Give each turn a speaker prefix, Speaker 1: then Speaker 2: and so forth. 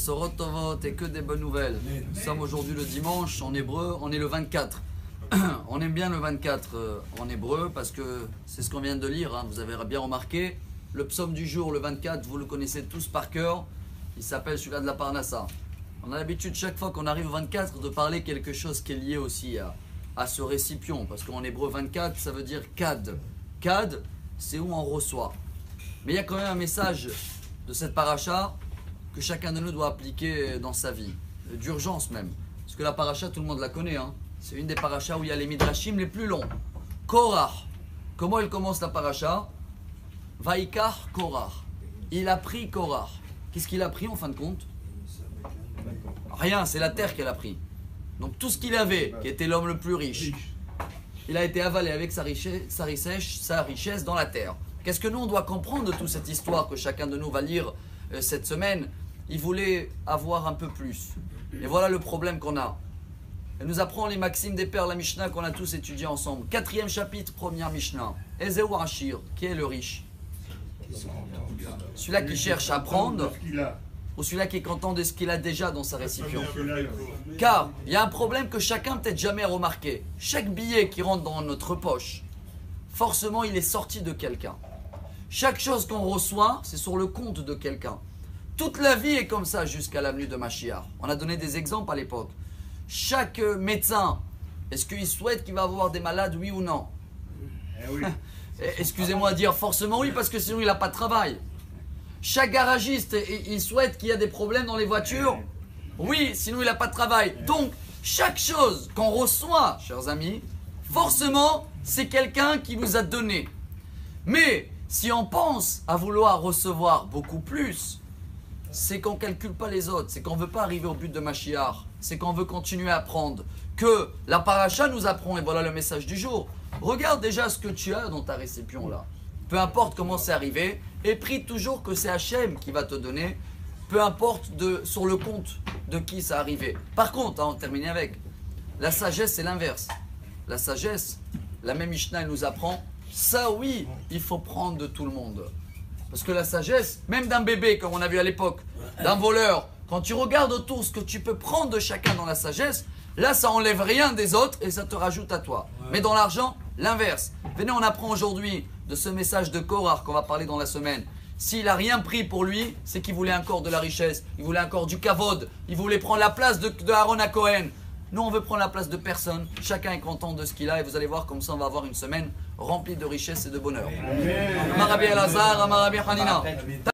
Speaker 1: Bessorot Tovot et que des bonnes nouvelles. Nous sommes aujourd'hui le dimanche, en hébreu, on est le 24. On aime bien le 24 en hébreu parce que c'est ce qu'on vient de lire, hein. Vous avez bien remarqué. Le psaume du jour, le 24, vous le connaissez tous par cœur. Il s'appelle celui-là de la Parnassa. On a l'habitude chaque fois qu'on arrive au 24 de parler quelque chose qui est lié aussi à ce récipient. Parce qu'en hébreu 24, ça veut dire kad. Kad, c'est où on reçoit. Mais il y a quand même un message de cette paracha que chacun de nous doit appliquer dans sa vie. D'urgence même. Parce que la paracha, tout le monde la connaît. Hein. C'est une des parachas où il y a les midrashim les plus longs. Korach. Comment il commence la paracha? Vaikar Korach. Il a pris Korach. Qu'est-ce qu'il a pris en fin de compte? Rien, c'est la terre qu'elle a pris. Donc tout ce qu'il avait, qui était l'homme le plus riche, il a été avalé avec sa richesse dans la terre. Qu'est-ce que nous on doit comprendre de toute cette histoire que chacun de nous va lire cette semaine? Il voulait avoir un peu plus. Et voilà le problème qu'on a. Elle nous apprend les maximes des pères, la Mishnah qu'on a tous étudié ensemble. 4e chapitre, première Mishnah. Ezeu Ashir, qui est le riche? Celui-là qui cherche à prendre ou celui-là qui est content de ce qu'il a déjà dans sa récipient? Car il y a un problème que chacun peut-être jamais a remarqué. Chaque billet qui rentre dans notre poche, forcément il est sorti de quelqu'un. Chaque chose qu'on reçoit, c'est sur le compte de quelqu'un. Toute la vie est comme ça jusqu'à la venue de Mashiach. On a donné des exemples à l'époque. Chaque médecin, est-ce qu'il souhaite qu'il va avoir des malades, oui ou non?
Speaker 2: Oui.
Speaker 1: Excusez-moi de dire forcément oui, parce que sinon il n'a pas de travail. Chaque garagiste, il souhaite qu'il y ait des problèmes dans les voitures, oui, sinon il n'a pas de travail. Donc, chaque chose qu'on reçoit, chers amis, forcément, c'est quelqu'un qui nous a donné. Mais, si on pense à vouloir recevoir beaucoup plus, c'est qu'on ne calcule pas les autres, c'est qu'on ne veut pas arriver au but de Mashiach, c'est qu'on veut continuer à apprendre. Que la paracha nous apprend, et voilà le message du jour. Regarde déjà ce que tu as dans ta récipient là. Peu importe comment c'est arrivé, et prie toujours que c'est Hachem qui va te donner, peu importe sur le compte de qui ça arrivé. Par contre, on termine avec, la sagesse c'est l'inverse. La sagesse, la même Mishnah elle nous apprend, ça oui, il faut prendre de tout le monde. Parce que la sagesse, même d'un bébé comme on a vu à l'époque, d'un voleur, quand tu regardes autour ce que tu peux prendre de chacun dans la sagesse, là ça enlève rien des autres et ça te rajoute à toi. Mais dans l'argent, l'inverse. Venez, on apprend aujourd'hui de ce message de Korach qu'on va parler dans la semaine. S'il n'a rien pris pour lui, c'est qu'il voulait encore de la richesse, il voulait encore du kavod, il voulait prendre la place de Aaron à Cohen. Nous, on veut prendre la place de personne. Chacun est content de ce qu'il a et vous allez voir comme ça, on va avoir une semaine remplie de richesse et de bonheur. Amar Rabbi Elazar, Amar Rabbi Hanina.